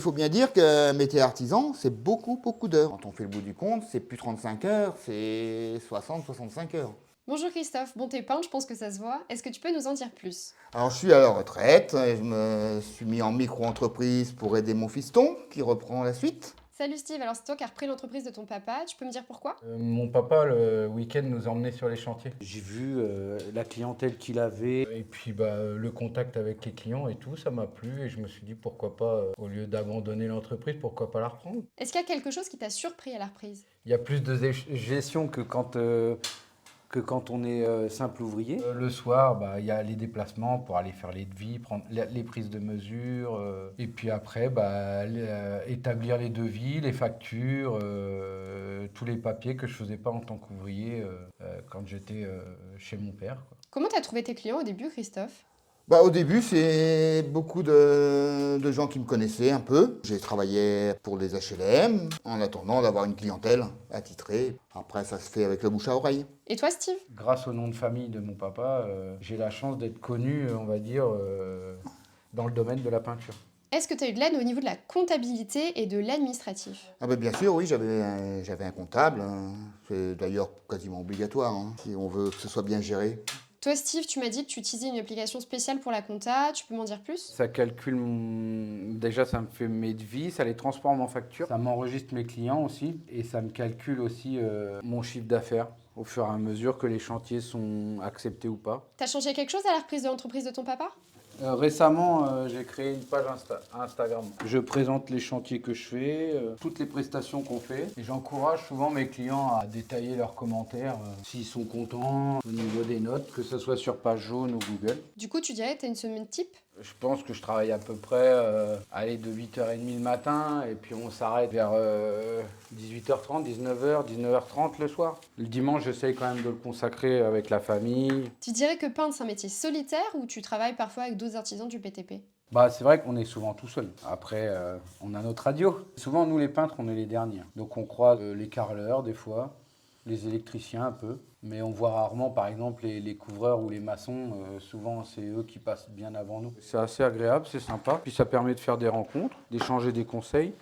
Il faut bien dire que métier artisan, c'est beaucoup d'heures. Quand on fait le bout du compte, c'est plus 35 heures, c'est 60-65 heures. Bonjour Christophe, bon t'es peintre, je pense que ça se voit. Est-ce que tu peux nous en dire plus? Alors je suis à la retraite, et je me suis mis en micro-entreprise pour aider mon fiston qui reprend la suite. Salut Steve, alors c'est toi qui as repris l'entreprise de ton papa, tu peux me dire pourquoi? Mon papa, le week-end, nous emmenait sur les chantiers. J'ai vu la clientèle qu'il avait. Et puis le contact avec les clients et tout, ça m'a plu. Et je me suis dit, pourquoi pas, au lieu d'abandonner l'entreprise, pourquoi pas la reprendre? Est-ce qu'il y a quelque chose qui t'a surpris à la reprise? Il y a plus de gestion que quand on est simple ouvrier. Le soir, il y a les déplacements pour aller faire les devis, prendre les prises de mesure. Et puis après, établir les devis, les factures, tous les papiers que je faisais pas en tant qu'ouvrier quand j'étais chez mon père, quoi. Comment t'as trouvé tes clients au début Christophe? Au début, c'est beaucoup de gens qui me connaissaient un peu. J'ai travaillé pour des HLM en attendant d'avoir une clientèle attitrée. Après, ça se fait avec le bouche à oreille. Et toi Steve? Grâce au nom de famille de mon papa, j'ai la chance d'être connu, on va dire, dans le domaine de la peinture. Est-ce que tu as eu de l'aide au niveau de la comptabilité et de l'administratif? Bien sûr, oui, j'avais un comptable. C'est d'ailleurs quasiment obligatoire, hein, si on veut que ce soit bien géré. Toi Steve, tu m'as dit que tu utilisais une application spéciale pour la compta, tu peux m'en dire plus? Ça calcule déjà, ça me fait mes devis, ça les transforme en facture. Ça m'enregistre mes clients aussi et ça me calcule aussi Mon chiffre d'affaires au fur et à mesure que les chantiers sont acceptés ou pas. T'as changé quelque chose à la reprise de l'entreprise de ton papa? Récemment, j'ai créé une page Instagram. Je présente les chantiers que je fais, toutes les prestations qu'on fait. et j'encourage souvent mes clients à détailler leurs commentaires s'ils sont contents au niveau des notes. Que ce soit sur page jaune ou Google. Du coup tu dirais que t'as une semaine type? Je pense que je travaille à peu près de 8h30 le matin et puis on s'arrête vers 18h30, 19h, 19h30 le soir. Le dimanche, j'essaye quand même de le consacrer avec la famille. Tu dirais que peindre c'est un métier solitaire ou tu travailles parfois avec d'autres artisans du BTP? C'est vrai qu'on est souvent tout seul. Après, on a notre radio. Souvent, nous les peintres, on est les derniers. Donc on croise les carreleurs des fois, les électriciens un peu. Mais on voit rarement, par exemple, les couvreurs ou les maçons. Souvent, c'est eux qui passent bien avant nous. C'est assez agréable, c'est sympa. Puis ça permet de faire des rencontres, d'échanger des conseils.